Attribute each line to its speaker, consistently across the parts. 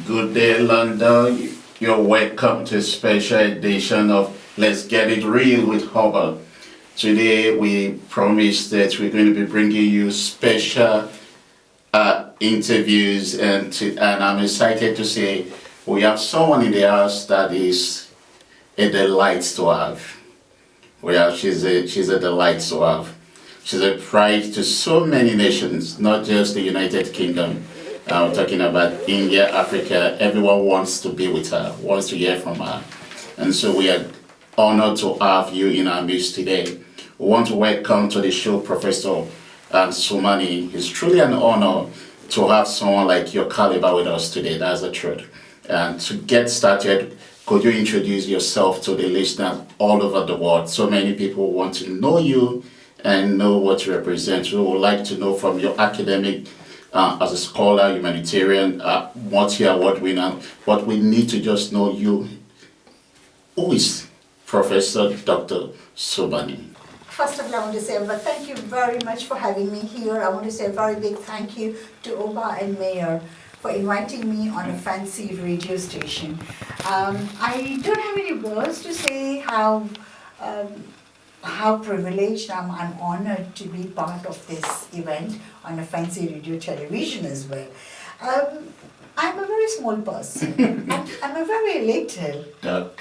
Speaker 1: Good day, London. You're welcome to a special edition of Let's Get It Real with Hubble. Today, we promised that we're going to be bringing you special interviews, and I'm excited to say we have someone in the house that is a delight to have. She's a delight to have. She's a pride to so many nations, not just the United Kingdom. I'm talking about India, Africa. Everyone wants to be with her, wants to hear from her. And so we are honored to have you in our midst today. We want to welcome to the show Professor Somani. It's truly an honor to have someone like your caliber with us today. That's the truth. And to get started, could you introduce yourself to the listeners all over the world? So many people want to know you and know what you represent. We would like to know from your academic, as a scholar, humanitarian, multi award winner, but we need to just know you. Who is Professor Dr. Somani?
Speaker 2: First of all, I want to say, thank you very much for having me here. I want to say a very big thank you to Oba and Mayor for inviting me on a fancy radio station. I don't have any words to say how privileged I'm honored to be part of this event on a fancy radio television as well. I'm a very small person. I'm a very little, but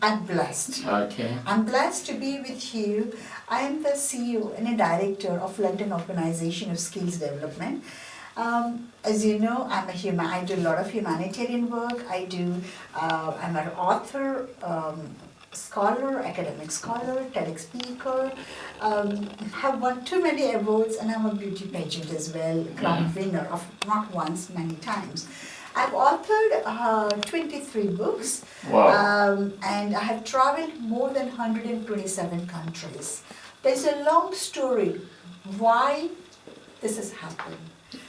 Speaker 2: I'm blessed.
Speaker 1: Okay.
Speaker 2: I'm blessed to be with you. I am the CEO and a director of London Organization of Skills Development. As you know, I do a lot of humanitarian work. I'm an author, scholar, academic scholar, TEDx speaker, have won too many awards, and I'm a beauty pageant as well, crown winner of not once, many times. I've authored 23 books.
Speaker 1: Wow.
Speaker 2: And I have traveled more than 127 countries. There's a long story why this has happened.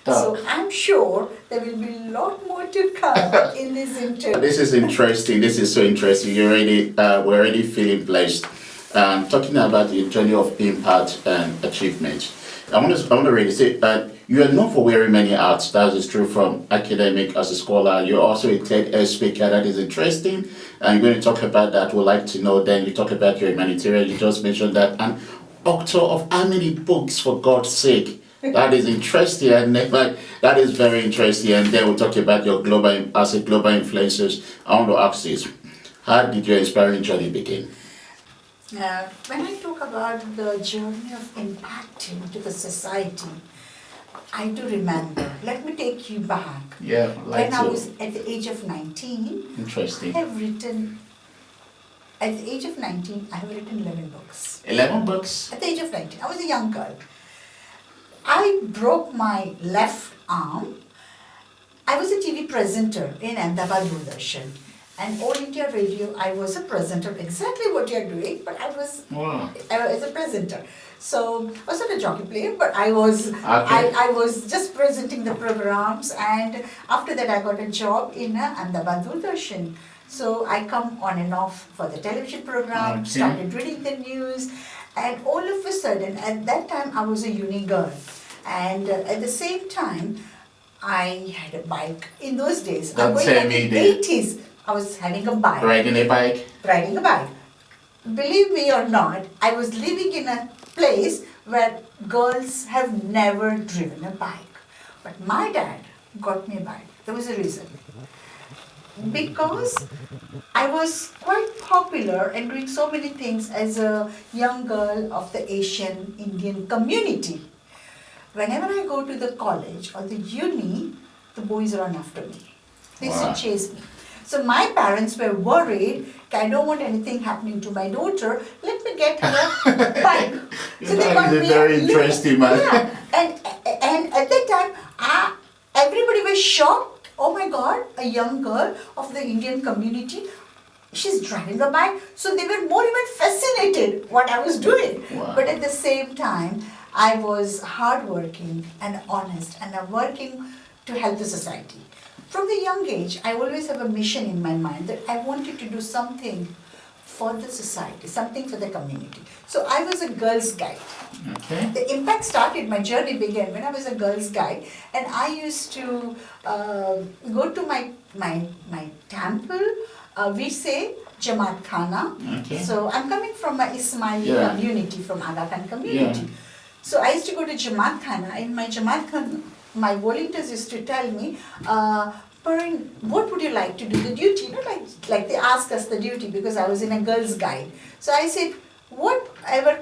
Speaker 2: So I'm sure there will be a lot more to come in this interview.
Speaker 1: This is interesting. This is so interesting. We're already feeling blessed. Talking about the journey of impact and achievement. I want to really say you are known for wearing many hats. That is true from academic as a scholar. You're also a TEDx speaker. That is interesting. And you're going to talk about that. We'd like to know. Then you talk about your humanitarian. You just mentioned that. And author of how many books, for God's sake? That is interesting, and that is very interesting. And then we'll talk about your global influencers. I want to ask this: how did your inspiring journey begin?
Speaker 2: When I talk about the journey of impacting to the society, I do remember. Let me take you back.
Speaker 1: Yeah,
Speaker 2: when I was at the age of 19.
Speaker 1: Interesting.
Speaker 2: At the age of 19, I have written 11 books.
Speaker 1: 11 books?
Speaker 2: At the age of 19. I was a young girl. I broke my left arm. I was a TV presenter in Ahmedabad Doordarshan. And All India Radio, I was a presenter, exactly what you're doing, but I was a presenter. So I was not a jockey player, but I was just presenting the programs, and after that I got a job in Ahmedabad Doordarshan. So I come on and off for the television program, started reading the news, and all of a sudden, at that time I was a uni girl. And at the same time, I had a bike. In those days,
Speaker 1: Don't
Speaker 2: in the 80s, I was having a bike.
Speaker 1: Riding a bike?
Speaker 2: Riding a bike. Believe me or not, I was living in a place where girls have never driven a bike. But my dad got me a bike. There was a reason. Because I was quite popular and doing so many things as a young girl of the Asian Indian community. Whenever I go to the college or the uni, the boys run after me. They used to chase me. So my parents were worried, I don't want anything happening to my daughter, let me get her a bike. So they got me
Speaker 1: very interesting, man.
Speaker 2: Yeah. And at that time, everybody was shocked. Oh my God, a young girl of the Indian community, she's driving a bike. So they were more even fascinated what I was doing.
Speaker 1: Wow.
Speaker 2: But at the same time, I was hardworking and honest, and I'm working to help the society. From the young age, I always have a mission in my mind that I wanted to do something for the society, something for the community. So I was a girls' guide.
Speaker 1: Okay.
Speaker 2: The impact started, my journey began when I was a girls' guide, and I used to go to my temple, we say Jamaat Khana.
Speaker 1: Okay.
Speaker 2: So I'm coming from a Ismaili
Speaker 1: Yeah.
Speaker 2: community, from Aga Khan community.
Speaker 1: Yeah.
Speaker 2: So I used to go to Jamaat Khana. In my Jamaat Khana, my volunteers used to tell me, Parin, what would you like to do the duty? You know, like they asked us the duty because I was in a girls' guide. So I said, whatever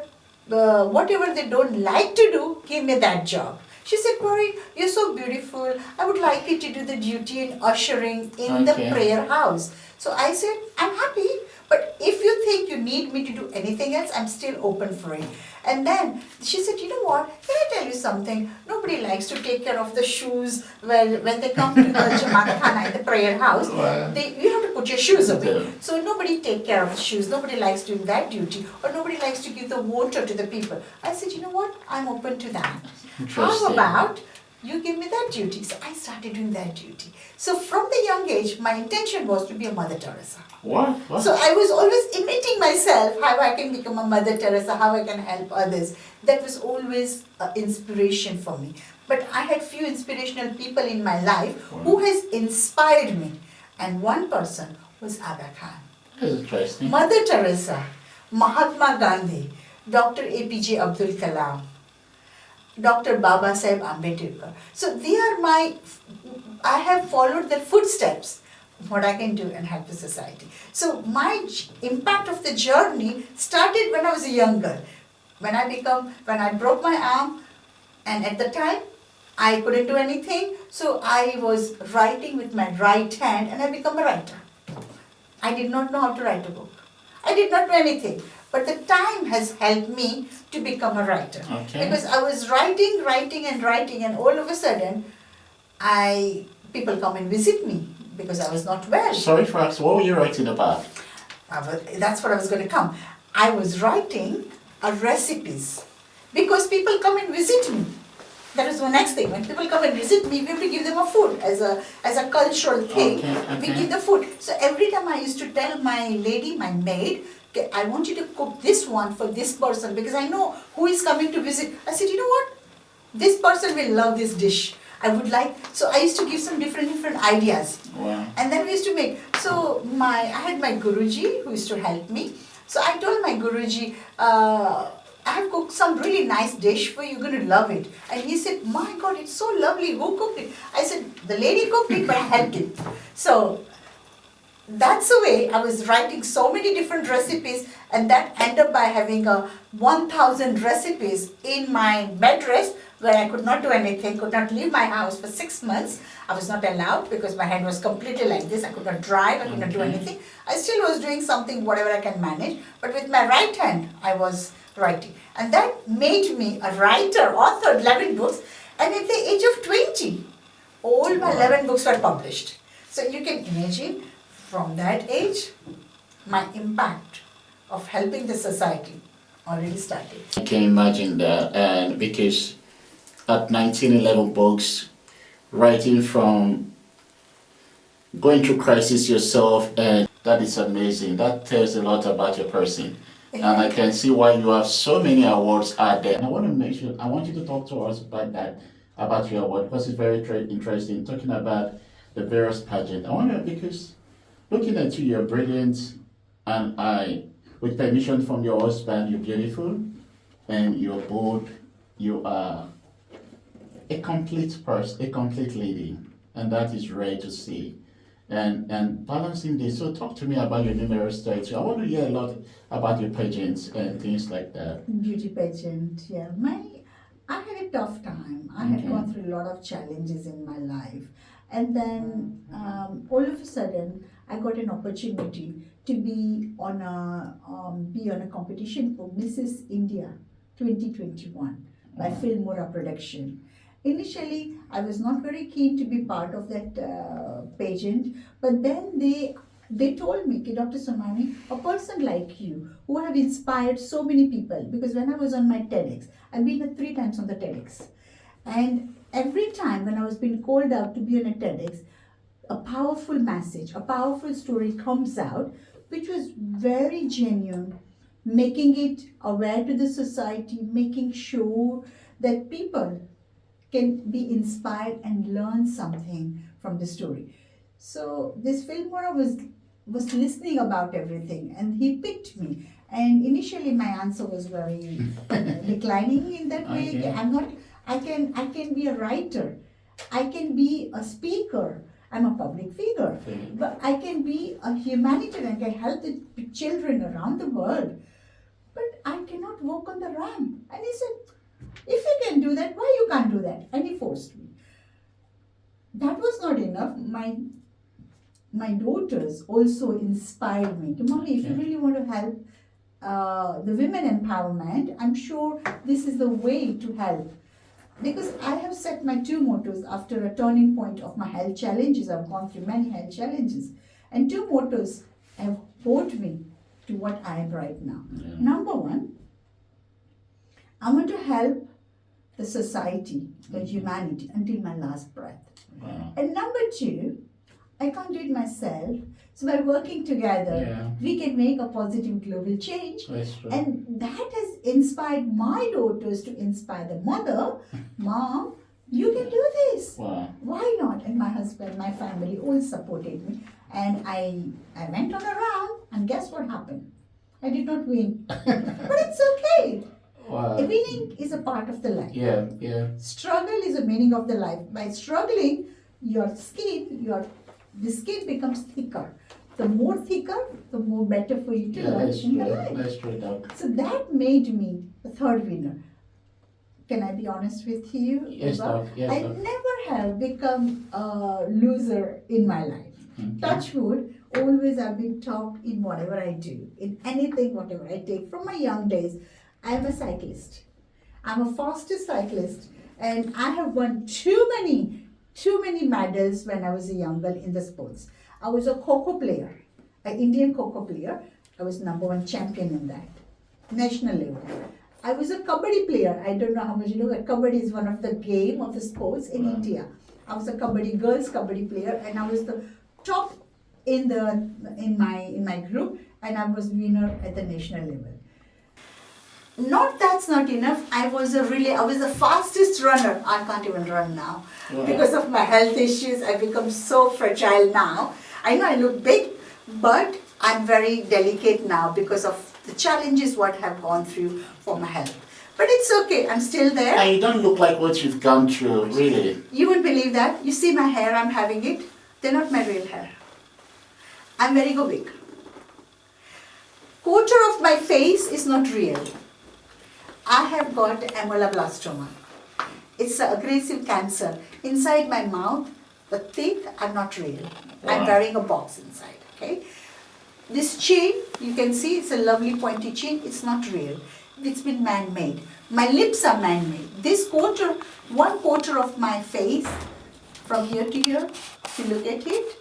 Speaker 2: they don't like to do, give me that job. She said, Parin, you're so beautiful. I would like you to do the duty in ushering in the
Speaker 1: Okay.
Speaker 2: prayer house. So I said, I'm happy, but if you think you need me to do anything else, I'm still open for it. And then she said, you know what, can I tell you something? Nobody likes to take care of the shoes when they come to the Jamaat Khana in the prayer house.
Speaker 1: Wow.
Speaker 2: You have to put your shoes away.
Speaker 1: Yeah.
Speaker 2: So nobody take care of the shoes. Nobody likes doing that duty. Or nobody likes to give the water to the people. I said, you know what, I'm open to that. How
Speaker 1: Interesting.
Speaker 2: about you give me that duty? So I started doing that duty. So from the young age, my intention was to be a Mother Teresa.
Speaker 1: What?
Speaker 2: So I was always imitating myself, how I can become a Mother Teresa, how I can help others. That was always an inspiration for me. But I had few inspirational people in my life who has inspired me. And one person was Aga Khan.
Speaker 1: That's interesting.
Speaker 2: Mother Teresa, Mahatma Gandhi, Dr. APJ Abdul Kalam, Dr. Baba Saheb Ambedkar. So I have followed their footsteps, what I can do and help the society. So my impact of the journey started when I was a young girl. When I broke my arm, and at the time, I couldn't do anything, so I was writing with my right hand and I became a writer. I did not know how to write a book. I did not know anything. But the time has helped me to become a writer.
Speaker 1: Okay.
Speaker 2: Because I was writing, and all of a sudden, people come and visit me because I was not well.
Speaker 1: Sorry for asking, what were you writing about?
Speaker 2: That's what I was going to come. I was writing recipes because people come and visit me. That is the next thing. When people come and visit me, we have to give them a food as a cultural thing.
Speaker 1: Okay.
Speaker 2: We give the food. So every time I used to tell my lady, my maid, okay, I want you to cook this one for this person because I know who is coming to visit. I said, you know what? This person will love this dish. So I used to give some different ideas.
Speaker 1: Wow.
Speaker 2: And then we used to make. So I had my Guruji who used to help me. So I told my Guruji, I have cooked some really nice dish for you, you're going to love it. And he said, my God, it's so lovely, who cooked it? I said, the lady cooked it, but I helped it. So that's the way I was writing so many different recipes, and that ended up by having 1,000 recipes in my bed rest, where I could not do anything, could not leave my house for 6 months. I was not allowed because my hand was completely like this. I could not drive, I could not do anything. I still was doing something, whatever I can manage, but with my right hand, I was writing. And that made me a writer, author, 11 books, and at the age of 20, all my 11 books were published. So you can imagine, from that age, my impact of helping the society already started.
Speaker 1: I can imagine that, and because at 1911 books, writing from going through crisis yourself, and that is amazing. That tells a lot about your person. And I can see why you have so many awards out there. And I want you to talk to us about that, about your award, because it's very interesting, talking about the various pageants. I wonder, because looking at you, you're brilliant, and with permission from your husband, you're beautiful, and you're bold, you are a complete person, a complete lady, and that is rare to see. And balancing this, so talk to me about your numerous titles. I want to hear a lot about your pageants and things like that.
Speaker 2: Beauty pageant, yeah. I had a tough time. I had
Speaker 1: Okay.
Speaker 2: gone through a lot of challenges in my life. And then all of a sudden, I got an opportunity to be on a competition for Mrs. India 2021 by Filmora Production. Initially, I was not very keen to be part of that pageant, but then they told me, Dr. Somani, a person like you who have inspired so many people, because when I was on my TEDx, I've been 3 times on the TEDx, and every time when I was being called out to be on a TEDx, a powerful message, a powerful story comes out which was very genuine, making it aware to the society, making sure that people can be inspired and learn something from the story. So this filmora was listening about everything, and he picked me. And initially, my answer was very declining in that way.
Speaker 1: Okay.
Speaker 2: I'm not. I can be a writer. I can be a speaker. I'm a public figure, but I can be a humanitarian. I can help the children around the world. But I cannot walk on the ramp. And he said, if you can do that, why you can't do that? And he forced me. That was not enough. My daughters also inspired me. Mommy, if you really want to help the women empowerment, I'm sure this is the way to help. Because I have set my two mottos after a turning point of my health challenges. I've gone through many health challenges. And two mottos have brought me to what I am right now.
Speaker 1: Yeah.
Speaker 2: Number one, I want to help the society, the humanity, until my last breath.
Speaker 1: Wow.
Speaker 2: And number two, I can't do it myself. So by working together, we can make a positive global change.
Speaker 1: That's true.
Speaker 2: And that has inspired my daughters to inspire the mother. Mom, you can do this.
Speaker 1: Wow.
Speaker 2: Why not? And my husband, my family all supported me. And I went on a round, and guess what happened? I did not win. But it's okay.
Speaker 1: Wow.
Speaker 2: Winning is a part of the life.
Speaker 1: Yeah, yeah.
Speaker 2: Struggle is a meaning of the life. By struggling, the skin becomes thicker. The more thicker, the more better for you to learn in the life.
Speaker 1: That's true, Doc.
Speaker 2: So that made me a third winner. Can I be honest with you?
Speaker 1: Yes, Doc. Yes,
Speaker 2: I
Speaker 1: Doc.
Speaker 2: never have become a loser in my life.
Speaker 1: Okay.
Speaker 2: Touch wood, always I've been top in whatever I do, in anything, whatever I take. From my young days, I'm a cyclist. I'm a fastest cyclist, and I have won too many medals when I was a young girl in the sports. I was a Kho player, an Indian Kho player. I was #1 champion in that, national level. I was a Kabaddi player. I don't know how much you know, but Kabaddi is one of the game of the sports in India. I was a girls Kabaddi player, and I was the top in my group, and I was winner at the national level. That's not enough. I was the fastest runner. I can't even run now.
Speaker 1: Wow.
Speaker 2: Because of my health issues. I become so fragile now. I know I look big, but I'm very delicate now because of the challenges what I've gone through for my health. But it's okay. I'm still there.
Speaker 1: And you don't look like what you've gone through, really.
Speaker 2: You wouldn't believe that. You see my hair, I'm having it. They're not my real hair. I'm very big. Quarter of my face is not real. I have got ameloblastoma. It's an aggressive cancer. Inside my mouth, the teeth are not real.
Speaker 1: Wow.
Speaker 2: I'm wearing a box inside, okay? This chin, you can see it's a lovely pointy chin. It's not real. It's been man-made. My lips are man-made. This one quarter of my face, from here to here, if you look at it,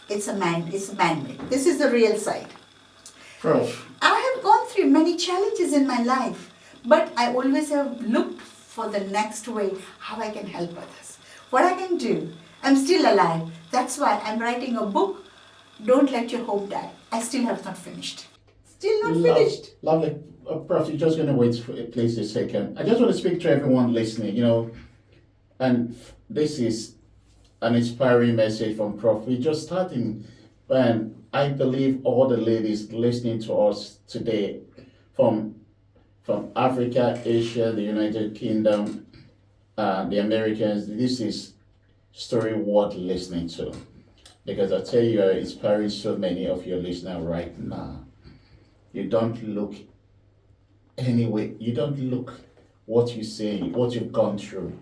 Speaker 2: it's man-made. This is the real side.
Speaker 1: Prof.
Speaker 2: I have gone through many challenges in my life, but I always have looked for the next way, how I can help others, what I can do. I'm still alive. That's why I'm writing a book, Don't Let Your Hope Die. I still have not finished. Still not finished.
Speaker 1: Lovely. Prof, you're just going to wait for please a second. I just want to speak to everyone listening, and this is an inspiring message from Prof. We're just starting, and I believe all the ladies listening to us today from Africa, Asia, the United Kingdom, the Americans, this is story worth listening to. Because I tell you, you're inspiring so many of your listeners right now. You don't look anyway, you don't look what you say, what you've gone through.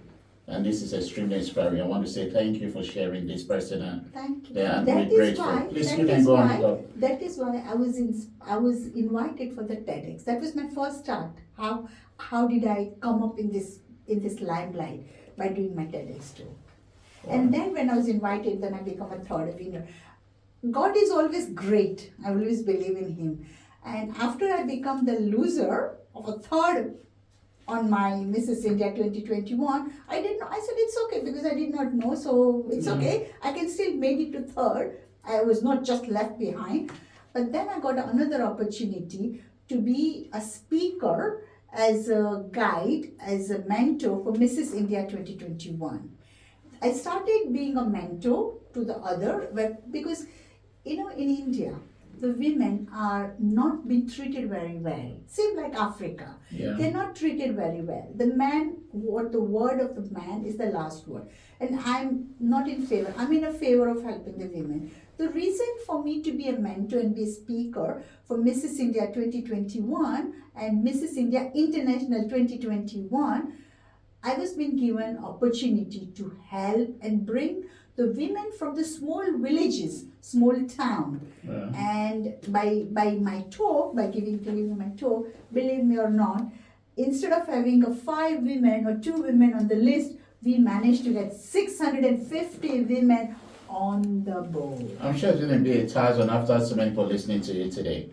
Speaker 1: And this is extremely inspiring. I want to say thank you for sharing this personal.
Speaker 2: Thank you.
Speaker 1: Yeah,
Speaker 2: That
Speaker 1: we're
Speaker 2: is
Speaker 1: grateful.
Speaker 2: why.
Speaker 1: Please,
Speaker 2: that
Speaker 1: you can
Speaker 2: is
Speaker 1: go on.
Speaker 2: why-
Speaker 1: Doc.
Speaker 2: That is why I was invited for the TEDx. That was my first start. How did I come up in this limelight? By doing my TEDx too. And then when I was invited, then I become a third winner. God is always great. I always believe in Him. And after I become the loser of a third on my Mrs. India 2021, I didn't know. I said it's okay because I did not know, so it's okay. I can still make it to third. I was not just left behind. But then I got another opportunity to be a speaker, as a guide, as a mentor for Mrs. India 2021. I started being a mentor to the other, because in India, the women are not being treated very well. Same like Africa.
Speaker 1: Yeah.
Speaker 2: They're not treated very well. The man, what the word of the man is the last word. And I'm not in favor. I'm in a favor of helping the women. The reason for me to be a mentor and be a speaker for Mrs. India 2021 and Mrs. India International 2021, I was being given opportunity to help and bring the women from the small villages, small town.
Speaker 1: Yeah.
Speaker 2: And by my talk, by giving my talk, believe me or not, instead of having 5 women or 2 women on the list, we managed to get 650 women on the board.
Speaker 1: I'm sure it's going to be 1,000 after so many people listening to you today.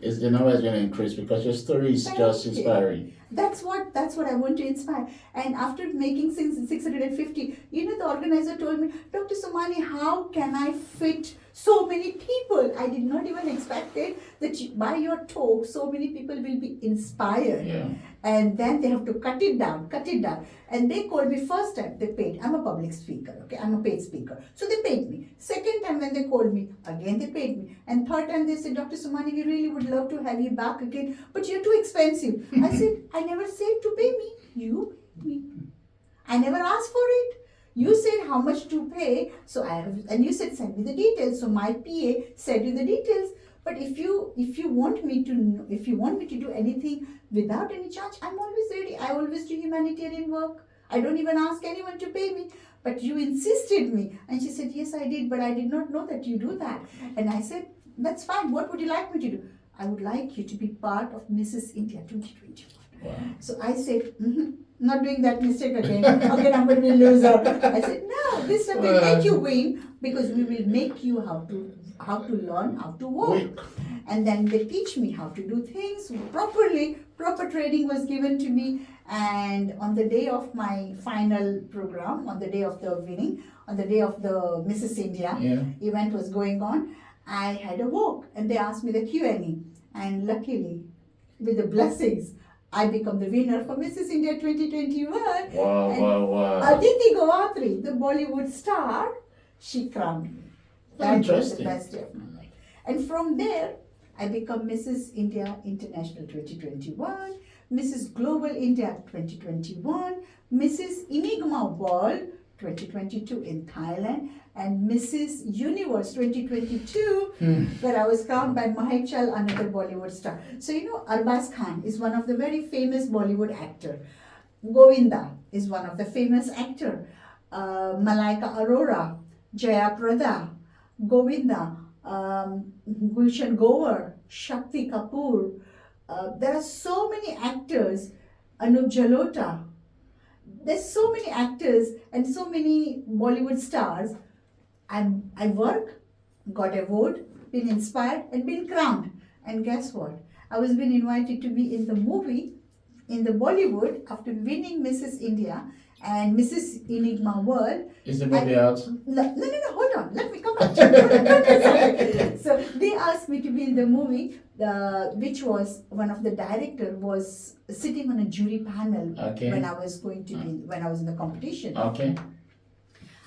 Speaker 1: The number is going to increase because your story is just inspiring.
Speaker 2: That's what I want to inspire. And after making 650, the organizer told me, Dr. Somani, how can I fit so many people? I did not even expect it that by your talk, so many people will be inspired.
Speaker 1: Yeah.
Speaker 2: And then they have to cut it down. And they called me first time, they paid. I'm a public speaker, okay? I'm a paid speaker. So they paid me. Second time when they called me, again they paid me. And third time they said, Dr. Somani, we really would love to have you back again, but you're too expensive. I said, I never said to pay me. You paid me. I never asked for it. You said how much to pay, and you said send me the details. So my PA sent you the details. But if you want me to do anything without any charge, I'm always ready. I always do humanitarian work. I don't even ask anyone to pay me. But you insisted me. And she said, yes, I did, but I did not know that you do that. And I said, that's fine. What would you like me to do? I would like you to be part of Mrs. India 2021.
Speaker 1: Wow.
Speaker 2: So I said, not doing that mistake again. Again, I'm going to be a loser. I said, no, this time we'll make you win, because we will make you how to learn how to work. And then they teach me how to do things properly. Proper training was given to me. And on the day of my final program, on the day of the winning, on the day of the Mrs. India event was going on, I had a walk and they asked me the Q&A. And luckily, with the blessings, I become the winner for Mrs. India 2021.
Speaker 1: Wow.
Speaker 2: Aditi Gowatri, the Bollywood star, she crowned me. That was the best day of my life. And from there, I become Mrs. India International 2021, Mrs. Global India 2021, Mrs. Enigma World 2022 in Thailand, and Mrs. Universe 2022, where I was crowned by Mahechal, another Bollywood star. So Arbaz Khan is one of the very famous Bollywood actor. Govinda is one of the famous actor. Malaika Arora, Jaya Prada, Govinda, Gulshan Grover, Shakti Kapoor. There are so many actors. Anup Jalota. There's so many actors and so many Bollywood stars. I work, got award, been inspired and been crowned. And guess what? I was being invited to be in the movie, in the Bollywood, after winning Mrs. India and Mrs. Enigma World.
Speaker 1: Is the movie out?
Speaker 2: No, hold on. Let me come back to you. So they asked me to be in the movie, which was one of the director was sitting on a jury panel when I was in the competition.
Speaker 1: Okay.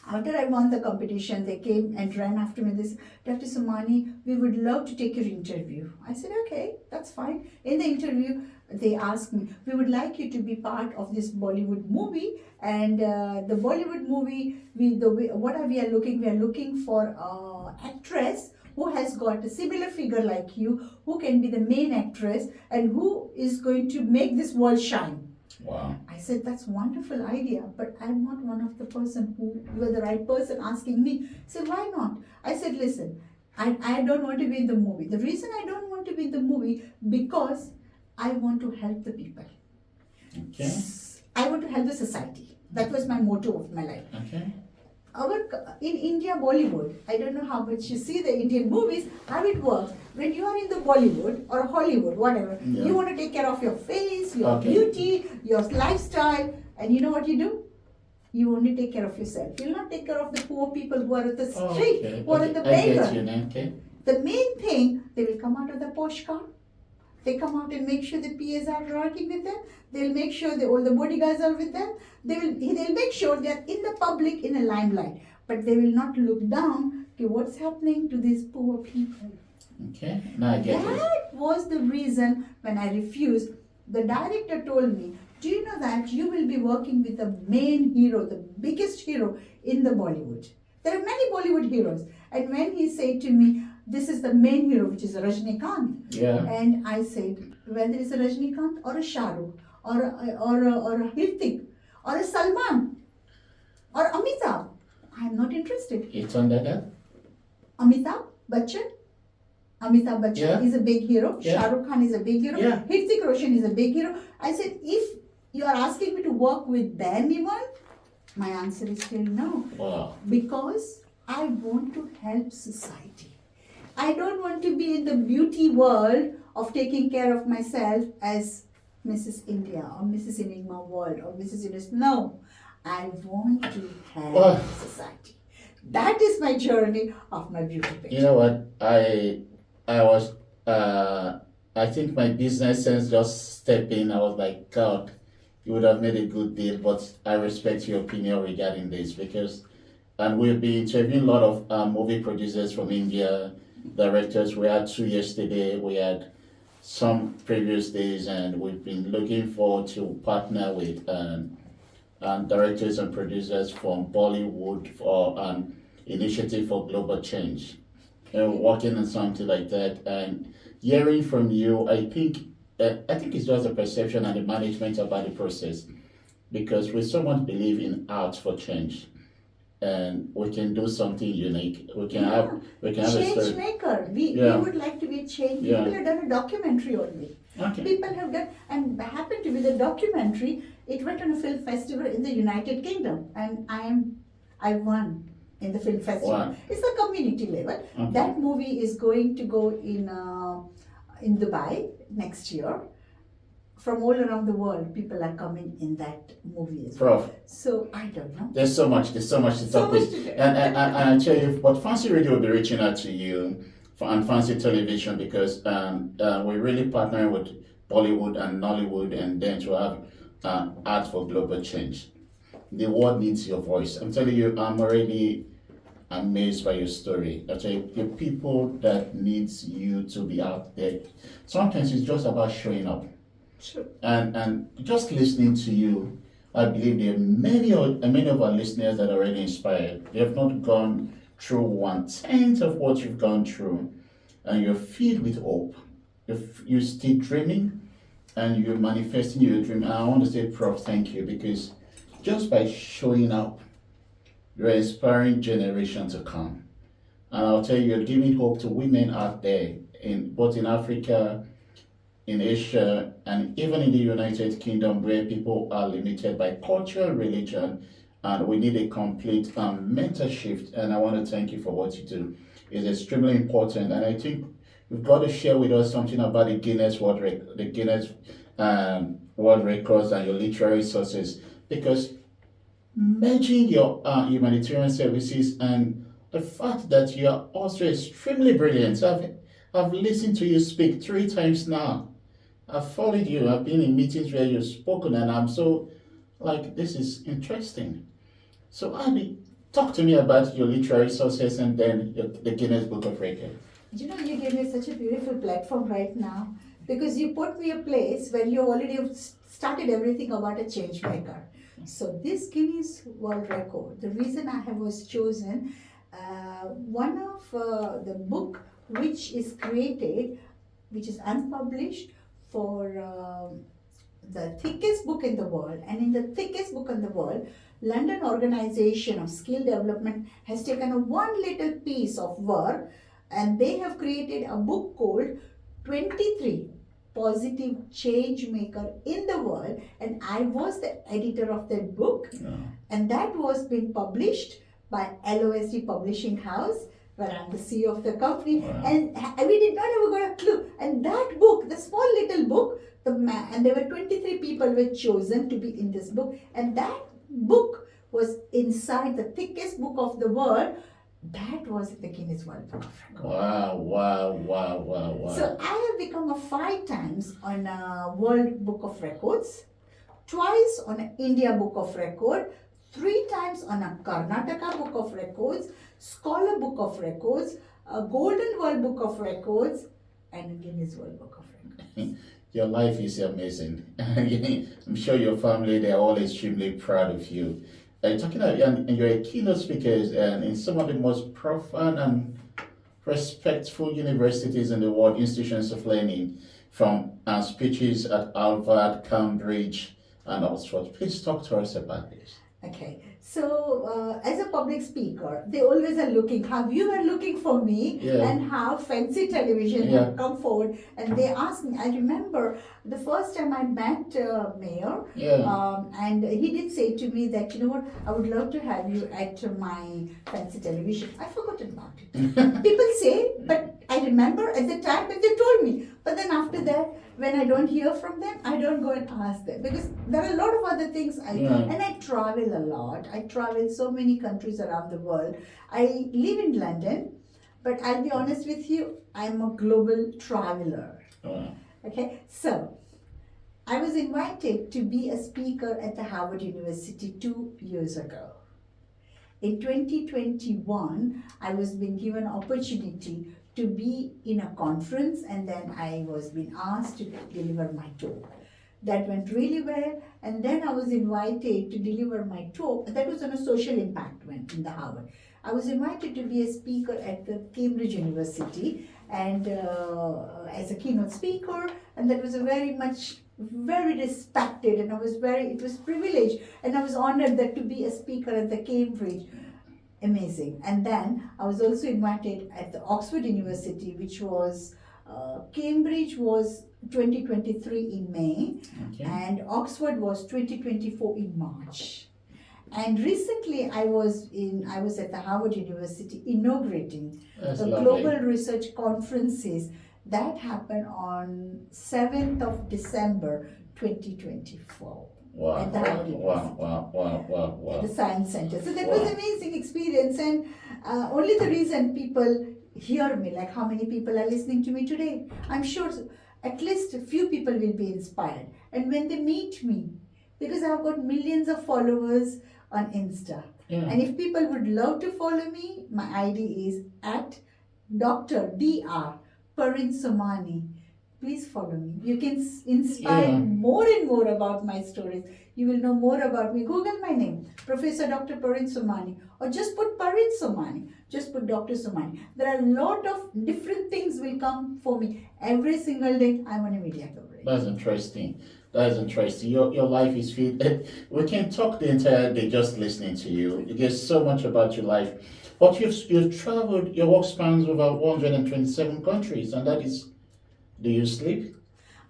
Speaker 2: After I won the competition, they came and ran after me. They said, Dr. Somani, we would love to take your interview. I said, okay, that's fine. In the interview, they asked me, we would like you to be part of this Bollywood movie. And the Bollywood movie, we are looking for an actress who has got a similar figure like you, who can be the main actress and who is going to make this world shine.
Speaker 1: Wow.
Speaker 2: I said, that's a wonderful idea, but I'm not one of the person who were the right person asking me. I said, why not? I said, listen, I don't want to be in the movie. The reason I don't want to be in the movie, because I want to help the people.
Speaker 1: Okay.
Speaker 2: I want to help the society. That was my motto of my life.
Speaker 1: Okay.
Speaker 2: In India, Bollywood, I don't know how much you see the Indian movies, how it works. When you are in the Bollywood or Hollywood, whatever, you want to take care of your face, your beauty, your lifestyle, and you know what you do? You only take care of yourself. You'll not take care of the poor people who are at the street, who are at the beggar. The main thing, they will come out of the posh car. They come out and make sure the PAs are working with them. They'll make sure all the bodyguards are with them. They'll make sure they're in the public in a limelight. But they will not look down to what's happening to these poor people.
Speaker 1: Okay, now I get it.
Speaker 2: That was the reason when I refused. The director told me, do you know that you will be working with the main hero, the biggest hero in the Bollywood? There are many Bollywood heroes. And when he said to me, this is the main hero, which is Rajnikant.
Speaker 1: Yeah.
Speaker 2: And I said, whether it's a Rajnikant or a Shah Rukh or a Hrithik or a Salman or Amitabh, I'm not interested.
Speaker 1: It's under that?
Speaker 2: Amitabh Bachchan. Amitabh Bachchan is a big hero.
Speaker 1: Yeah.
Speaker 2: Shah Rukh Khan is a big hero.
Speaker 1: Yeah.
Speaker 2: Hrithik Roshan is a big hero. I said, if you are asking me to work with them even, my answer is still no.
Speaker 1: Wow.
Speaker 2: Because I want to help society. I don't want to be in the beauty world of taking care of myself as Mrs. India or Mrs. Enigma World or Mrs. Universe. No, I want to help society. That is my journey of my beauty picture.
Speaker 1: You know what? I think my business sense just stepped in. I was like, God, you would have made a good deal, but I respect your opinion regarding this because, and we've been interviewing a lot of movie producers from India, directors. We had 2 yesterday, we had some previous days, and we've been looking forward to partner with directors and producers from Bollywood for an initiative for global change, working on something like that. And hearing from you, I think it's just a perception and the management about the process, because we so much believe in art for change. And we can do something unique. We can have a
Speaker 2: change
Speaker 1: story.
Speaker 2: maker. We would like to be a change.
Speaker 1: Yeah.
Speaker 2: People have done a documentary on me.
Speaker 1: Okay.
Speaker 2: People have done, and happened to be the documentary. It went on a film festival in the United Kingdom, and I won in the film festival.
Speaker 1: Wow.
Speaker 2: It's a community level.
Speaker 1: Okay.
Speaker 2: That movie is going to go in Dubai next year. From all around the world, people are coming in that movie as well.
Speaker 1: Prof,
Speaker 2: So I don't know.
Speaker 1: there's so much to
Speaker 2: So
Speaker 1: talk
Speaker 2: much
Speaker 1: with.
Speaker 2: to do.
Speaker 1: And I tell you, but Fancy Radio will be reaching out to you and Fancy Television because we're really partnering with Bollywood and Nollywood, and then to have art for global change. The world needs your voice. I'm telling you, I'm already amazed by your story. I tell you, the people that needs you to be out there. Sometimes it's just about showing up.
Speaker 2: Sure.
Speaker 1: And just listening to you, I believe there are many of our listeners that are already inspired. They have not gone through 1/10 of what you've gone through, and you're filled with hope. You're still dreaming, and you're manifesting your dream. And I want to say, Prof, thank you, because just by showing up, you're inspiring generation to come. And I'll tell you, you're giving hope to women out there, both in Africa, in Asia, and even in the United Kingdom, where people are limited by culture, religion, and we need a complete mental shift. And I want to thank you for what you do. It's extremely important, and I think you've got to share with us something about the Guinness World Records and your literary sources, because merging your humanitarian services and the fact that you are also extremely brilliant. I've listened to you speak 3 times now. I've followed you. I've been in meetings where you've spoken, and I'm so this is interesting. So, Abby, talk to me about your literary sources and then the Guinness Book of Records.
Speaker 2: You know, you gave me such a beautiful platform right now because you put me a place where you already have started everything about a change maker. So this Guinness World Record, the reason I was chosen, one of the book which is created, which is unpublished, for the thickest book in the world, and in the thickest book in the world, London Organization of Skill Development has taken a one little piece of work, and they have created a book called 23 Positive Change Maker in the World, and I was the editor of that book, and that was being published by LOSD Publishing House, where I'm the CEO of the company, and we did not ever got a clue. And that book, the small little book, and there were 23 people were chosen to be in this book, and that book was inside the thickest book of the world, That was in the Guinness World Book of Records.
Speaker 1: Wow.
Speaker 2: So I have become a 5 times on a World Book of Records, twice on an India Book of Record, 3 times on a Karnataka Book of Records, Scholar Book of Records, a Golden World Book of Records, and a Guinness World Book of Records.
Speaker 1: Your life is amazing. I'm sure your family, they're all extremely proud of you. Talking about, and you're a keynote speaker and in some of the most profound and respectful universities in the world, institutions of learning, from speeches at Harvard, Cambridge, and Oxford. Please talk to us about this.
Speaker 2: Okay, so as a public speaker, they always are looking, how you were looking for me,
Speaker 1: Yeah.
Speaker 2: and how fancy television
Speaker 1: Yeah.
Speaker 2: have come forward, and they asked me. I remember the first time I met Mayor,
Speaker 1: Yeah.
Speaker 2: and he did say to me that, you know what, I would love to have you at my fancy television. I forgot about it. People say, but I remember at the time when they told me, but then after that, when I don't hear from them, I don't go and ask them, because there are a lot of other things and I travel a lot. I travel so many countries around the world. I live in London, but I'll be honest with you, I'm a global traveler.
Speaker 1: Wow.
Speaker 2: Okay, so I was invited to be a speaker at the Harvard University 2 years ago. In 2021, I was being given opportunity to be in a conference, and then I was being asked to deliver my talk. That went really well, and then I was invited to deliver my talk. That was on a social impact one in the Harvard. I was invited to be a speaker at the Cambridge University, and as a keynote speaker, and that was a very respected, and it was privileged, and I was honored that to be a speaker at the Cambridge. Amazing. And then I was also invited at the Oxford University, which was Cambridge was 2023 in May,
Speaker 1: Okay.
Speaker 2: and Oxford was 2024 in March. And recently I was at the Harvard University inaugurating
Speaker 1: That's
Speaker 2: the
Speaker 1: lovely.
Speaker 2: Global Research Conferences that happened on 7th of December 2024.
Speaker 1: Wow.
Speaker 2: At the Harvard University.
Speaker 1: Wow.
Speaker 2: At the Science Center. So that
Speaker 1: Wow.
Speaker 2: was amazing experience, and only the reason people hear me, like how many people are listening to me today. I'm sure at least a few people will be inspired. And when they meet me, because I've got millions of followers on Insta.
Speaker 1: Yeah.
Speaker 2: And if people would love to follow me, my ID is at Dr. Dr. Parin Somani. Please follow me. You can inspire more and more about my stories. You will know more about me. Google my name, Professor Dr. Parin Somani, or just put Parin Somani. Just put Dr. Somani. There are a lot of different things will come for me every single day. I'm on a media coverage.
Speaker 1: That's interesting. Your life is filled. We can talk the entire day just listening to you. There's so much about your life. But you've traveled. Your work spans over 127 countries, and that is. Do you sleep?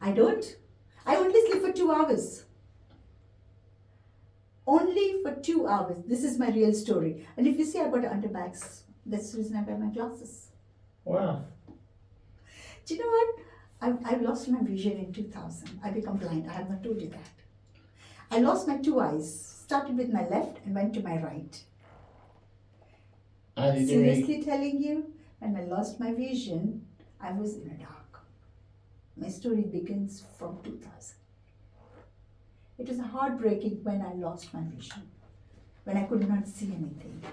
Speaker 2: I don't. I only sleep for 2 hours. Only for 2 hours. This is my real story. And if you see, I got underbags. That's the reason I wear my glasses.
Speaker 1: Wow.
Speaker 2: Do you know what? I lost my vision in 2000. I became blind. I have not told you that. I lost my 2 eyes. Started with my left and went to my right. Seriously telling you, when I lost my vision, I was in a dark. My story begins from 2000. It was heartbreaking when I lost my vision, when I could not see anything.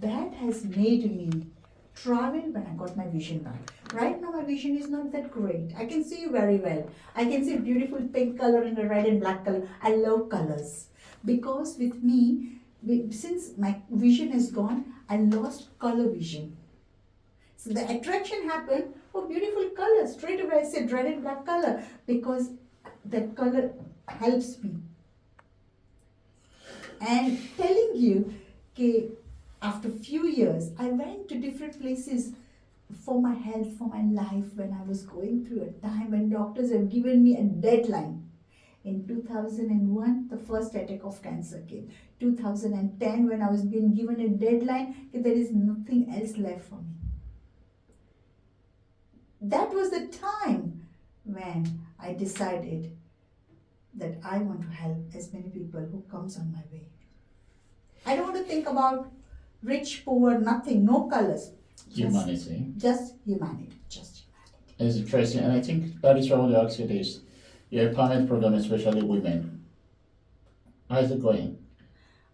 Speaker 2: That has made me travel when I got my vision back. Right now my vision is not that great. I can see you very well. I can see a beautiful pink color and a red and black color. I love colors. Because with me, since my vision is gone, I lost color vision. So the attraction happened, oh, beautiful color. Straight away I said red and black color, because that color helps me. And telling you, okay, after few years, I went to different places for my health, for my life, when I was going through a time when doctors have given me a deadline. In 2001, the first attack of cancer came. 2010, when I was being given a deadline, okay, there is nothing else left for me. That was the time when I decided that I want to help as many people who comes on my way. I don't want to think about rich, poor, nothing, no colors.
Speaker 1: Humanity.
Speaker 2: Just humanity. Just humanity.
Speaker 1: It's interesting, and I think that is why I want to ask you this. Your empowerment program, especially women, how is it going?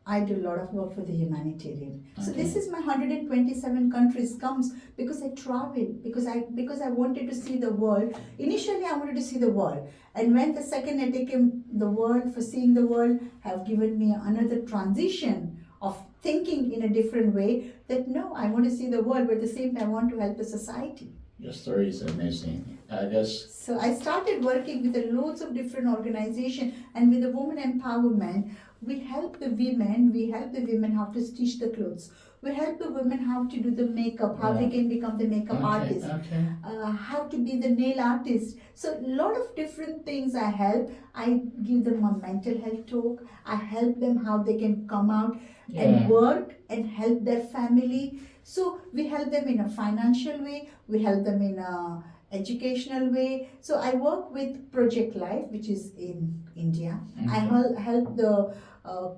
Speaker 2: I do a lot of work for the humanitarian. So
Speaker 1: Okay.
Speaker 2: this is my 127 countries comes because I travel, because I wanted to see the world. Initially I wanted to see the world. And when the second I became the world for seeing the world have given me another transition of thinking in a different way that no, I want to see the world, but at the same time I want to help the society.
Speaker 1: Your story is amazing. I just
Speaker 2: So I started working with loads of different organizations and with the women empowerment. We help the women how to stitch the clothes. We help the women how to do the makeup, how they
Speaker 1: Yeah.
Speaker 2: can become the makeup artist,
Speaker 1: Okay.
Speaker 2: how to be the nail artist. So a lot of different things I help. I give them a mental health talk. I help them how they can come out
Speaker 1: Yeah.
Speaker 2: and work and help their family. So we help them in a financial way. We help them in a educational way. So I work with Project Life, which is in India. I help the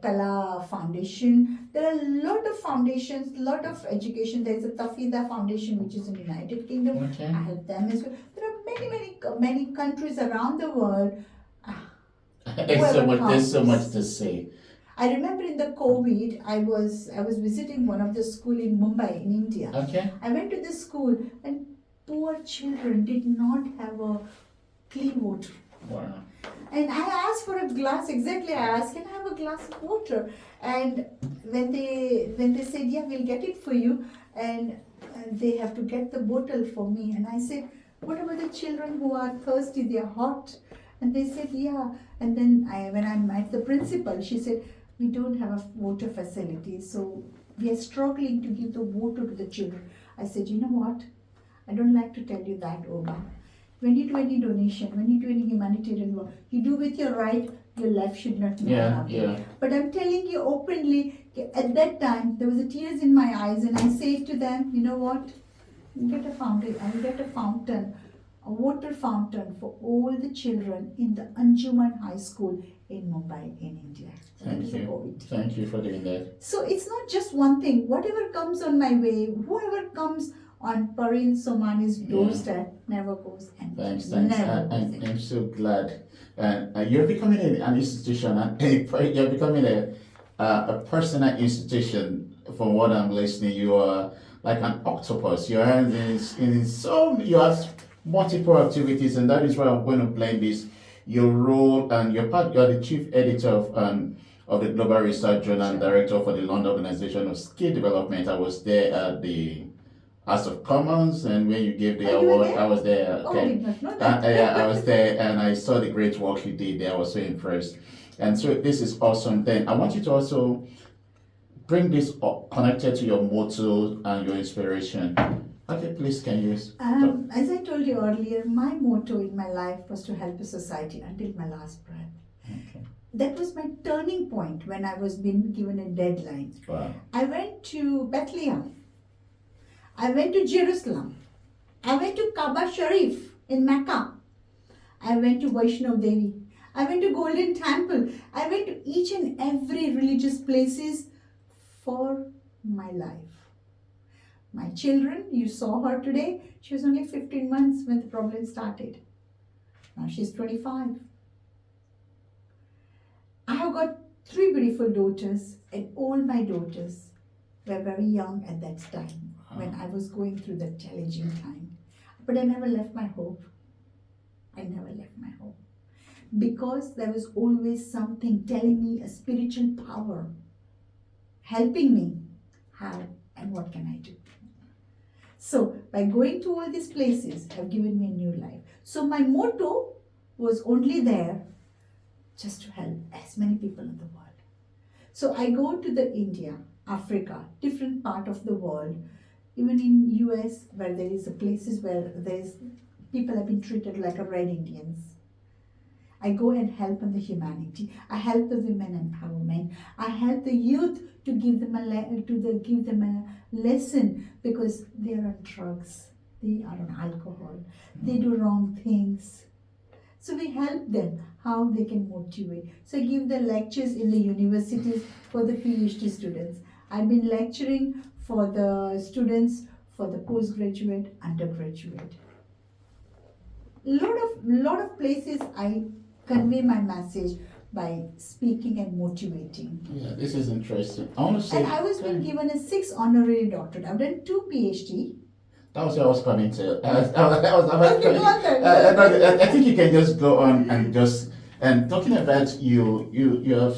Speaker 2: Kala Foundation. There are a lot of foundations, lot of education. There is a Tafida Foundation, which is in United Kingdom.
Speaker 1: Okay.
Speaker 2: I help them as well. There are many countries around the world.
Speaker 1: There's so much to say.
Speaker 2: I remember in the COVID, I was visiting one of the school in Mumbai in India.
Speaker 1: Okay.
Speaker 2: I went to the school and poor children did not have a clean water.
Speaker 1: Wow.
Speaker 2: And I asked for a glass. Exactly, I asked, can I have a glass of water? And when they said, yeah, we'll get it for you, and they have to get the bottle for me. And I said, what about the children who are thirsty? They are hot. And they said, yeah. And then when I met the principal, she said, we don't have a water facility, so we are struggling to give the water to the children. I said, you know what? I don't like to tell you that, Oba. When you do any donation, when you do any humanitarian work, you do with your right, your left should not know about it. But I'm telling you openly, at that time, there was a tears in my eyes, and I said to them, you know what? Get a fountain. I'll get a fountain, a water fountain for all the children in the Anjuman High School in Mumbai, in India. So
Speaker 1: Thank you. Thank you for doing that.
Speaker 2: So it's not just one thing. Whatever comes on my way, whoever comes on Parin Somani's doorstep never goes empty.
Speaker 1: Thanks.
Speaker 2: Never goes empty.
Speaker 1: I'm so glad. You're becoming an institution, and you're becoming a personal institution. From what I'm listening, you are like an octopus. You're you have multiple activities, and that is why I'm going to blame this. Your role, and you're the chief editor of the Global Research Journal and director for the London Organization of Skill Development. I was there at the House of Commons, and when you gave the award, I was there.
Speaker 2: Okay. Oh, I did not know that.
Speaker 1: I was there, and I saw the great work you did there. I was so impressed. And so this is awesome. Then I want you to also bring this up, connected to your motto and your inspiration. Okay, please, can you?
Speaker 2: As I told you earlier, my motto in my life was to help the society until my last breath.
Speaker 1: Okay.
Speaker 2: That was my turning point when I was being given a deadline.
Speaker 1: Wow.
Speaker 2: I went to Bethlehem. I went to Jerusalem. I went to Kaaba Sharif in Mecca. I went to Vaishnav Devi. I went to Golden Temple. I went to each and every religious places for my life. My children, you saw her today. She was only 15 months when the problem started. Now she's 25. I have got 3 beautiful daughters, and all my daughters were very young at that time when I was going through that challenging time. But I never left my hope. I never left my hope. Because there was always something telling me, a spiritual power helping me. How and what can I do? So by going to all these places have given me a new life. So my motto was only there just to help as many people in the world. So I go to the India, Africa, different part of the world, even in US where there is places where there's people have been treated like a red Indians. I go and help on the humanity. I help the women empowerment. I help the youth to give them a lesson because they are on drugs, they are on alcohol, they do wrong things. So we help them how they can motivate. So I give the lectures in the universities for the PhD students. I've been lecturing for the students for the postgraduate, undergraduate. Lot of places I convey my message by speaking and motivating.
Speaker 1: Yeah, this is interesting. I want to say.
Speaker 2: And I was being given a 6 honorary doctorate. I've done 2 PhD.
Speaker 1: That was what I was coming to. I was
Speaker 2: Okay, go on then.
Speaker 1: I think you can just go on and just and talking about you have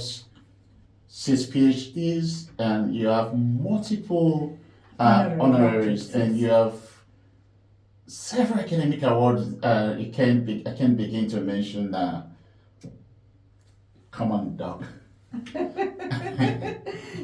Speaker 1: 6 PhDs and you have multiple honoraries
Speaker 2: doctorates,
Speaker 1: and
Speaker 2: yes.
Speaker 1: you have several academic awards. I can begin to mention. Come on, Doc.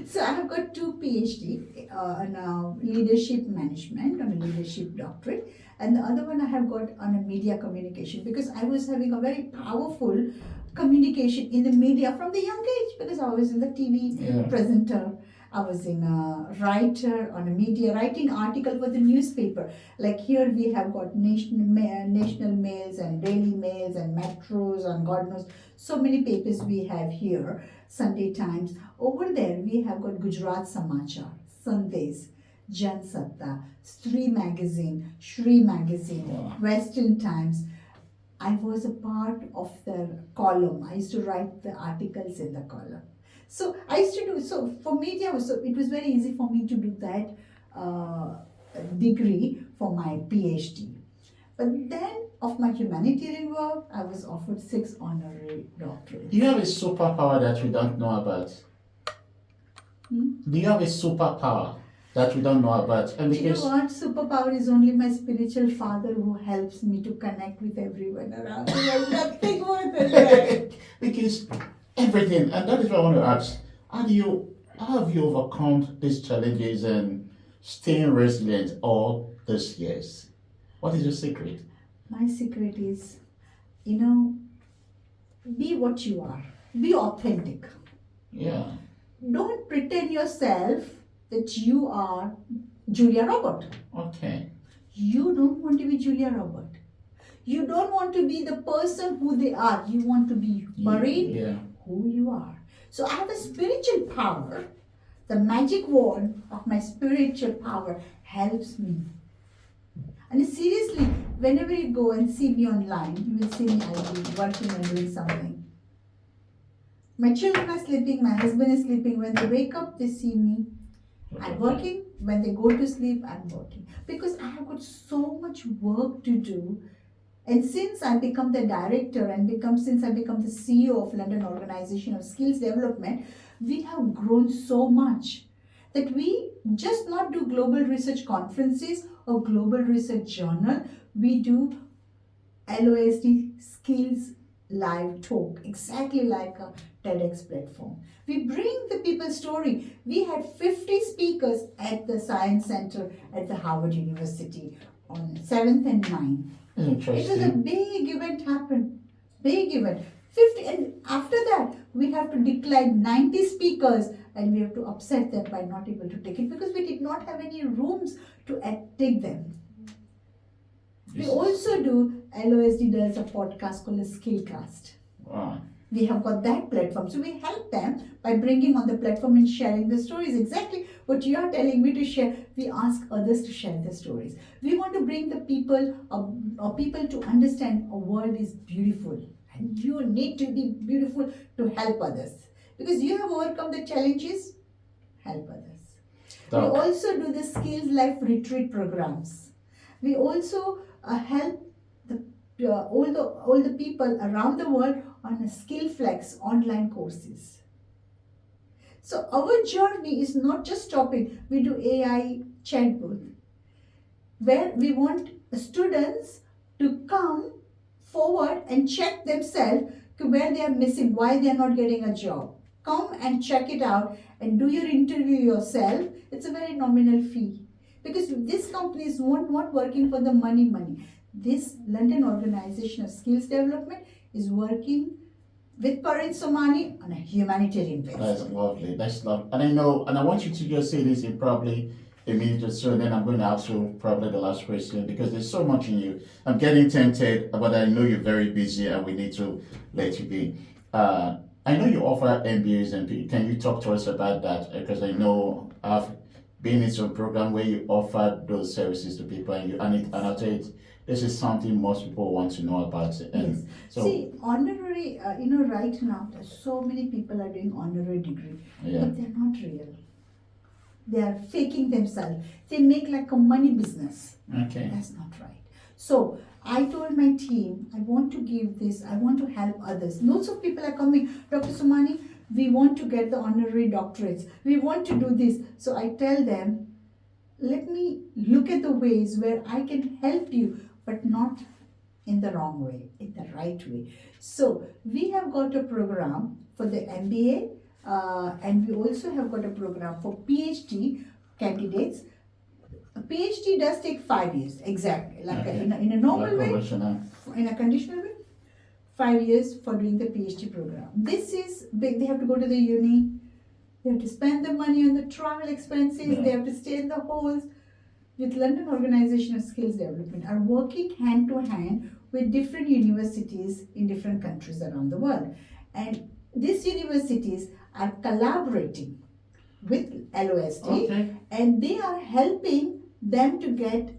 Speaker 2: So I have got 2 PhD on leadership management, on a leadership doctorate, and the other one I have got on a media communication, because I was having a very powerful communication in the media from the young age, because I was in the TV
Speaker 1: Yeah.
Speaker 2: presenter. I was in a writer on a media, writing article for the newspaper. Like here we have got national mails and daily mails and metros and God knows so many papers we have here. Sunday Times. Over there we have got Gujarat Samachar, Sandesh, Jan Satta, Stree Magazine, Shri Magazine,
Speaker 1: Wow.
Speaker 2: Western Times. I was a part of their column. I used to write the articles in the column. So I used to do, so for media, so it was very easy for me to do that degree for my PhD. But then of my humanitarian work, I was offered 6 honorary doctorates.
Speaker 1: You have a superpower that we don't know about. Do you have a superpower that we don't know about? And
Speaker 2: Do you know
Speaker 1: because
Speaker 2: what? Superpower is only my spiritual father who helps me to connect with everyone around. There's nothing more than that.
Speaker 1: because everything, and that is what I want to ask. How have you overcome these challenges and staying resilient all these years? What is your secret?
Speaker 2: My secret is, be what you are. Be authentic.
Speaker 1: Yeah.
Speaker 2: Don't pretend yourself that you are Julia Robert.
Speaker 1: Okay.
Speaker 2: You don't want to be Julia Robert. You don't want to be the person who they are. You want to be Parin,
Speaker 1: Yeah.
Speaker 2: who you are. So I have a spiritual power. The magic wand of my spiritual power helps me. And seriously, whenever you go and see me online, you will see me, I'll be working and doing something. My children are sleeping, my husband is sleeping. When they wake up, they see me. I'm working. When they go to sleep, I'm working. Because I have got so much work to do. And since I become the director and since I become the CEO of London Organization of Skills Development, we have grown so much that we just not do global research conferences or global research journal. We do LOSD skills live talk, exactly like a TEDx platform. We bring the people's story. We had 50 speakers at the Science Center at the Harvard University on 7th and 9th.
Speaker 1: Interesting.
Speaker 2: It was a big event happened. Big event. 50, and after that, we have to decline 90 speakers and we have to upset them by not able to take it because we did not have any rooms to take them. We also do, LOSD does a podcast called a Skillcast.
Speaker 1: Wow.
Speaker 2: We have got that platform. So we help them by bringing on the platform and sharing the stories. Exactly what you are telling me to share. We ask others to share the stories. We want to bring the people or people to understand a world is beautiful. And you need to be beautiful to help others. Because you have overcome the challenges, help others.
Speaker 1: Doc.
Speaker 2: We also do the Skills Life retreat programs. We also help all the people around the world on a SkillFlex online courses. So our journey is not just stopping. We do AI chatbot where we want students to come forward and check themselves to where they are missing, why they are not getting a job. Come and check it out and do your interview yourself. It's a very nominal fee. Because these companies not working for the money. This London Organization of Skills Development is working with Parin Somani on a humanitarian basis.
Speaker 1: That's lovely. That's lovely. And I know, and I want you to just say this in probably a minute or so, and then I'm going to ask you probably the last question because there's so much in you. I'm getting tempted, but I know you're very busy and we need to let you be. I know you offer MBAs and can you talk to us about that? Because I know I've been in some program where you offer those services to people, and I'll tell you, this is something most people want to know about. And
Speaker 2: Yes.
Speaker 1: so
Speaker 2: See, honorary, right now, so many people are doing honorary degree,
Speaker 1: yeah,
Speaker 2: but they're not real. They are faking themselves. They make like a money business.
Speaker 1: okay,
Speaker 2: That's not right. So I told my team, I want to give this, I want to help others. Lots of people are coming, Dr. Somani, we want to get the honorary doctorates. We want to do this. So I tell them, let me look at the ways where I can help you, but not in the wrong way, in the right way. So we have got a program for the MBA, and we also have got a program for PhD candidates. A PhD does take 5 years, exactly, like
Speaker 1: okay.
Speaker 2: in a normal
Speaker 1: Like
Speaker 2: way,
Speaker 1: conventional.
Speaker 2: in a conditional way. 5 years for doing the PhD program. This is big. They have to go to the uni. They have to spend the money on the travel expenses.
Speaker 1: Yeah.
Speaker 2: They have to stay in the halls. With London Organization of Skills Development are working hand to hand with different universities in different countries around the world. And these universities are collaborating with LOSD,
Speaker 1: Okay.
Speaker 2: and they are helping them to get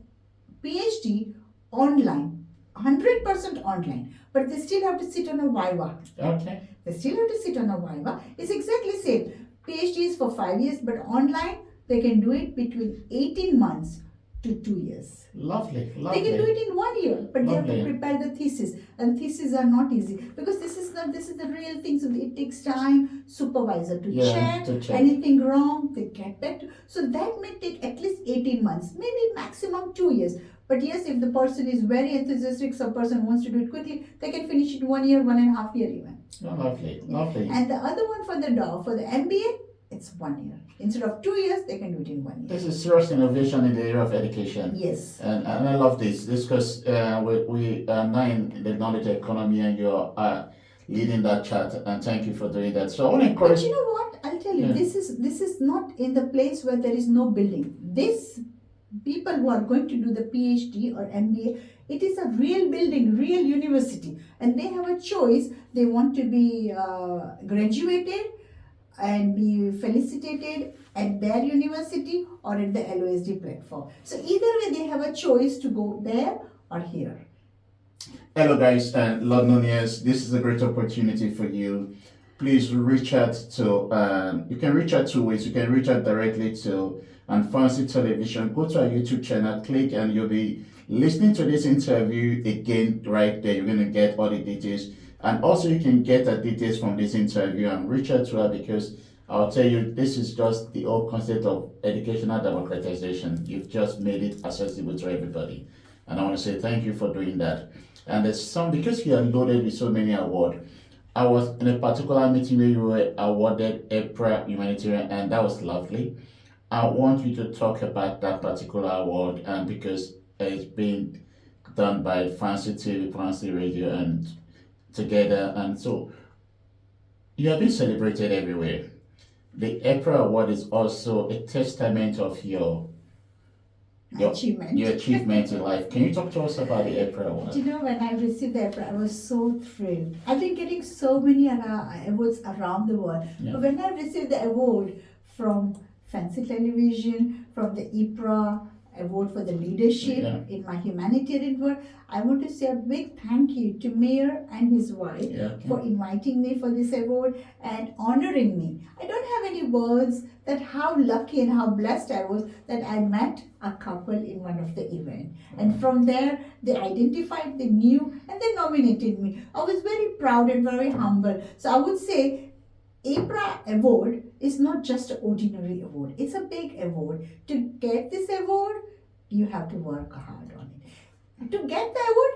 Speaker 2: PhD online, 100% online, but they still have to sit on a Viva.
Speaker 1: Okay.
Speaker 2: They still have to sit on a Viva. It's exactly same. PhD is for 5 years, but online they can do it between 18 months to 2 years.
Speaker 1: Lovely.
Speaker 2: They can do it in 1 year, but they have to
Speaker 1: Lovely.
Speaker 2: prepare the thesis, and theses are not easy because this is the real thing. So it takes time. Supervisor to check
Speaker 1: to check.
Speaker 2: anything wrong, they get back to. So that may take at least 18 months, maybe maximum 2 years. But yes, if the person is very enthusiastic, some person wants to do it quickly, they can finish it 1 year, 1.5 years even.
Speaker 1: Oh, lovely. Lovely.
Speaker 2: And the other one for the MBA, it's 1 year. Instead of 2 years, they can do it in 1 year.
Speaker 1: This is serious innovation in the area of education.
Speaker 2: Yes.
Speaker 1: And I love this because we are now in the knowledge economy, and you're leading that chat, and thank you for doing that. So I want to encourage.
Speaker 2: But you know what? I'll tell you,
Speaker 1: Yeah.
Speaker 2: this is not in the place where there is no building. This people who are going to do the PhD or MBA, it is a real building, real university, and they have a choice. They want to be graduated and be felicitated at their university or at the LOSD platform. So either way, they have a choice to go there or here.
Speaker 1: Hello guys and Londonians, this is a great opportunity for you. Please reach out to, you can reach out 2 ways. You can reach out directly to Fancy Television. Go to our YouTube channel, click, and you'll be listening to this interview again right there. You're going to get all the details. And also you can get the details from this interview and reach out to her, because I'll tell you, this is just the whole concept of educational democratization. You've just made it accessible to everybody. And I want to say thank you for doing that. And there's some, because you are loaded with so many awards. I was in a particular meeting where you were awarded EPRA Humanitarian, and that was lovely. I want you to talk about that particular award, and because it's been done by Fancy TV, Fancy Radio, and together, and so you have been celebrated everywhere. The EPRA award is also a testament of your
Speaker 2: Achievement.
Speaker 1: your achievement in life. Can you talk to us about the EPRA award?
Speaker 2: You know, when I received the EPRA, I was so thrilled. I've been getting so many awards around the world.
Speaker 1: Yeah.
Speaker 2: But when I received the award from Fancy Television, from the EPRA award for the leadership in my humanitarian work, I want to say a big thank you to Mayor and his wife for inviting me for this award and honoring me. I don't have any words that how lucky and how blessed I was that I met a couple in one of the events. And from there, they identified, they knew, and they nominated me. I was very proud and very humble. So I would say EPRA award is not just an ordinary award. It's a big award. To get this award, you have to work hard on it. To get the award,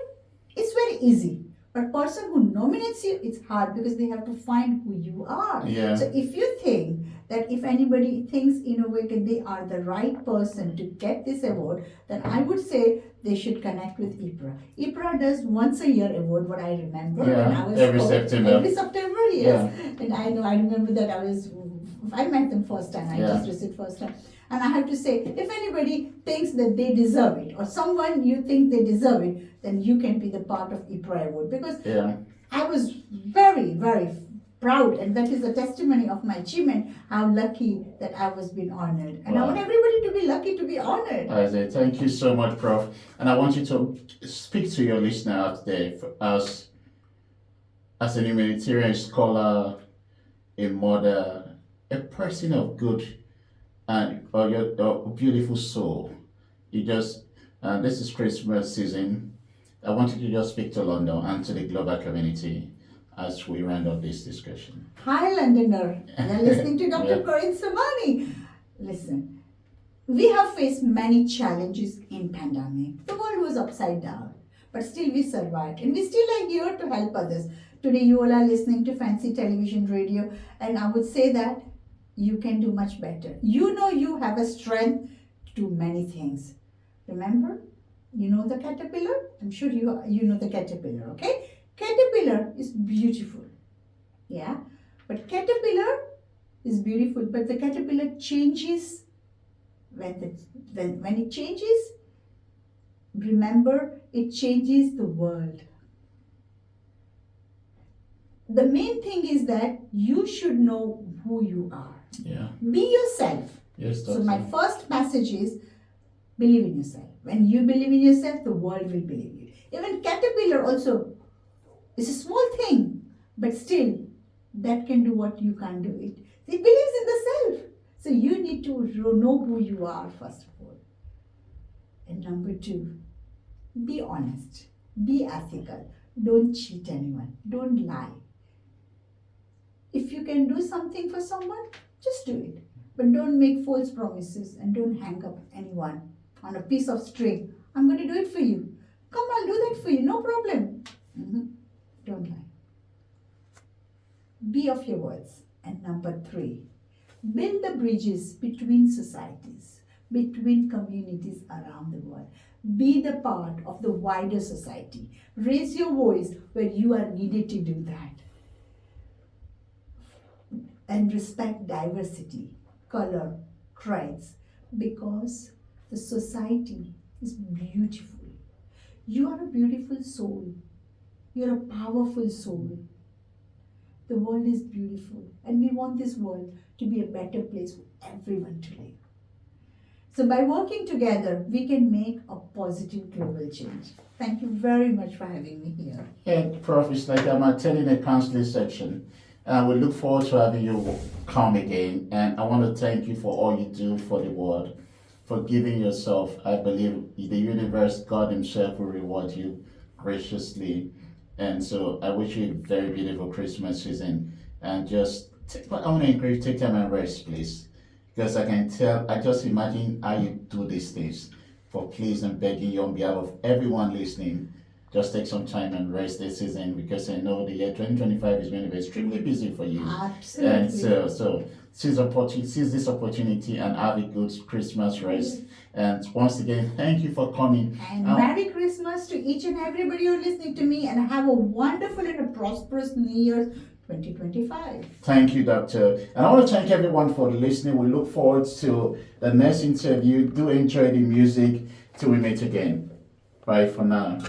Speaker 2: it's very easy. But person who nominates you, it's hard because they have to find who you are.
Speaker 1: Yeah.
Speaker 2: So if you think that if anybody thinks in a way that they are the right person to get this award, then I would say they should connect with EPRA. EPRA does once a year award, what I remember when I was
Speaker 1: every September.
Speaker 2: Every September, yes. And I remember that I met them first time. I just received first time. And I have to say, if anybody thinks that they deserve it, or someone you think they deserve it, then you can be the part of EPRA award. Because I was very, very proud, and that is a testimony of my achievement, how lucky that I was being honored. And I
Speaker 1: Wow.
Speaker 2: want everybody to be lucky to be honored.
Speaker 1: Isaac, thank you so much, Prof. And I want you to speak to your listener out there as a humanitarian scholar, a mother, a person of good and or your beautiful soul. You just this is Christmas season. I want you to just speak to London and to the global community as we round up this discussion.
Speaker 2: Hi, Londoner. You're listening to Dr.
Speaker 1: Yeah.
Speaker 2: Parin Somani. Listen, we have faced many challenges in pandemic. The world was upside down, but still we survived, and we still are here to help others. Today you all are listening to fancy television, radio, and I would say that you can do much better. You know you have a strength to do many things. Remember, you know the caterpillar? I'm sure you know the caterpillar, okay? Caterpillar is beautiful, yeah? But caterpillar is beautiful, but the caterpillar changes when it changes. Remember, it changes the world. The main thing is that you should know who you are.
Speaker 1: Yeah.
Speaker 2: Be yourself.
Speaker 1: Yes,
Speaker 2: So
Speaker 1: Doctor.
Speaker 2: my first message is believe in yourself. When you believe in yourself, the world will believe you. Even caterpillar also is a small thing, but still that can do what you can't do it. It believes in the self. So you need to know who you are first of all. And number two, be honest, be ethical. Don't cheat anyone. Don't lie. If you can do something for someone, just do it. But don't make false promises and don't hang up anyone on a piece of string. I'm going to do it for you. Come, I'll do that for you. No problem. Don't lie. Be of your words. And number three, build the bridges between societies, between communities around the world. Be the part of the wider society. Raise your voice where you are needed to do that. And respect diversity, color, creeds, because the society is beautiful. You are a beautiful soul. You're a powerful soul. The world is beautiful, and we want this world to be a better place for everyone to live. So by working together, we can make a positive global change. Thank you very much for having me here.
Speaker 1: Yeah, Prof, it's like I'm attending a counseling section. And we look forward to having you come again. And I want to thank you for all you do for the world, for giving yourself. I believe the universe, God Himself, will reward you graciously. And so I wish you a very beautiful Christmas season. And I want to encourage you, take time and rest, please. Because I just imagine how you do these things. For please, I'm begging you on behalf of everyone listening, just take some time and rest this season, because I know the year 2025 is going to be extremely busy for you.
Speaker 2: Absolutely.
Speaker 1: And so seize this opportunity and have a good Christmas rest. And once again, thank you for coming.
Speaker 2: And Merry Christmas to each and everybody who are listening to me, and have a wonderful and a prosperous New Year 2025.
Speaker 1: Thank you, Doctor. And I want to thank everyone for listening. We look forward to the next interview. Do enjoy the music till we meet again. Bye for now.